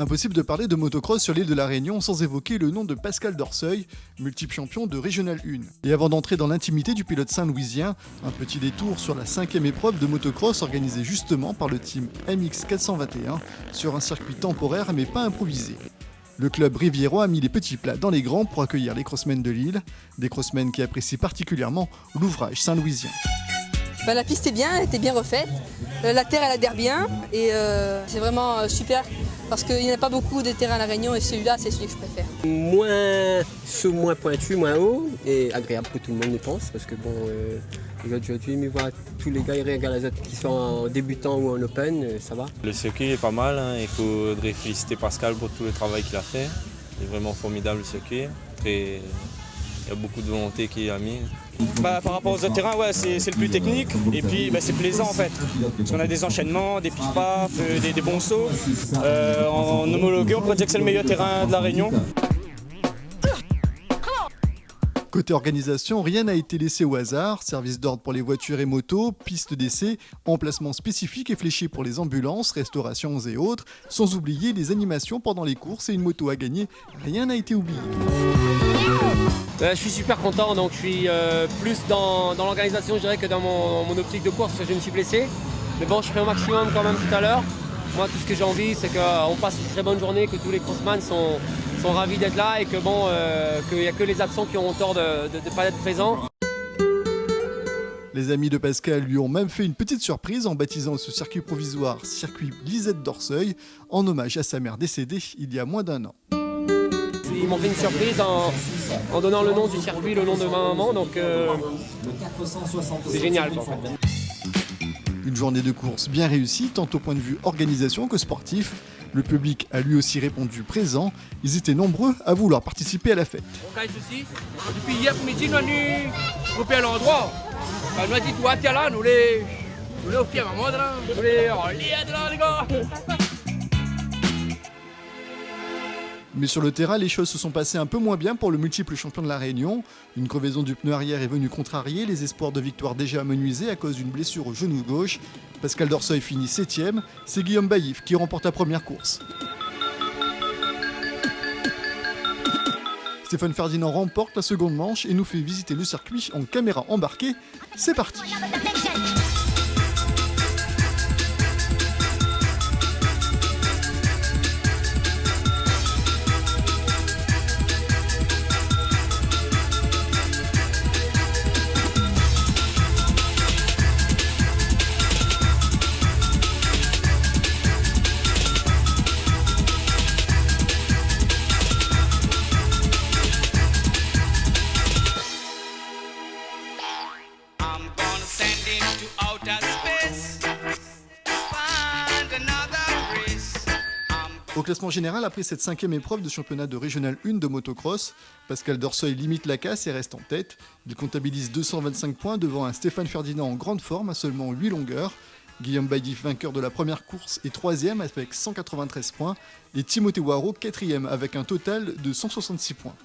Impossible de parler de motocross sur l'île de la Réunion sans évoquer le nom de Pascal Dorseuil, multiple champion de Régional 1. Et avant d'entrer dans l'intimité du pilote saint-louisien, un petit détour sur la 5e épreuve de motocross organisée justement par le team MX421 sur un circuit temporaire mais pas improvisé. Le club Riviero a mis les petits plats dans les grands pour accueillir les crossmen de l'île, des crossmen qui apprécient particulièrement l'ouvrage saint-louisien. La piste est bien, elle était bien refaite, la terre elle adhère bien et c'est vraiment super parce qu'il n'y en a pas beaucoup de terrains à La Réunion et celui-là c'est celui que je préfère. Moins pointu, moins haut et agréable pour tout le monde je pense parce que bon, aujourd'hui mais voir tous les gars ils regardent les autres qui sont en débutant ou en open, ça va. Le circuit est pas mal, hein. Il faudrait féliciter Pascal pour tout le travail qu'il a fait. C'est vraiment formidable le circuit. Il y a beaucoup de volonté qu'il a mis. Par rapport aux autres terrains, ouais, c'est le plus technique et puis c'est plaisant en fait. Parce qu'on a des enchaînements, des pif-paf, des bons sauts. En homologué, on pourrait dire que c'est le meilleur terrain de La Réunion. Côté organisation, rien n'a été laissé au hasard, service d'ordre pour les voitures et motos, pistes d'essai, emplacements spécifiques et fléchés pour les ambulances, restaurations et autres, sans oublier les animations pendant les courses et une moto à gagner, rien n'a été oublié. Je suis super content, donc je suis plus dans l'organisation je dirais que dans mon optique de course, je me suis blessé. Mais bon, je ferai au maximum quand même tout à l'heure. Moi, tout ce que j'ai envie, c'est qu'on passe une très bonne journée, que tous les crossman sont ravis d'être là et que bon, qu'il n'y a que les absents qui ont tort de ne pas être présents. Les amis de Pascal lui ont même fait une petite surprise en baptisant ce circuit provisoire circuit Lisette Dorseuil, en hommage à sa mère décédée il y a moins d'1 an. Ils m'ont fait une surprise en donnant le nom du circuit, le nom de ma maman, donc c'est génial en fait. Une journée de course bien réussie, tant au point de vue organisation que sportif. Le public a lui aussi répondu présent. Ils étaient nombreux à vouloir participer à la fête. Depuis hier midi, nous sommes groupés à l'endroit. Nous avons dit, toi, tu es là, nous les au pied à maman, nous les là, les gars. Mais sur le terrain, les choses se sont passées un peu moins bien pour le multiple champion de La Réunion. Une crevaison du pneu arrière est venue contrarier les espoirs de victoire déjà amenuisés à cause d'une blessure au genou gauche. Pascal Dorseuil finit 7ème, c'est Guillaume Baïf qui remporte la première course. Stéphane Ferdinand remporte la seconde manche et nous fait visiter le circuit en caméra embarquée. C'est parti! Au classement général, après cette 5e épreuve de championnat de Régional 1 de motocross, Pascal Dorseuil limite la casse et reste en tête. Il comptabilise 225 points devant un Stéphane Ferdinand en grande forme à seulement 8 longueurs. Guillaume Baïdif, vainqueur de la première course, est 3e avec 193 points. Et Timothée Waro, 4e avec un total de 166 points.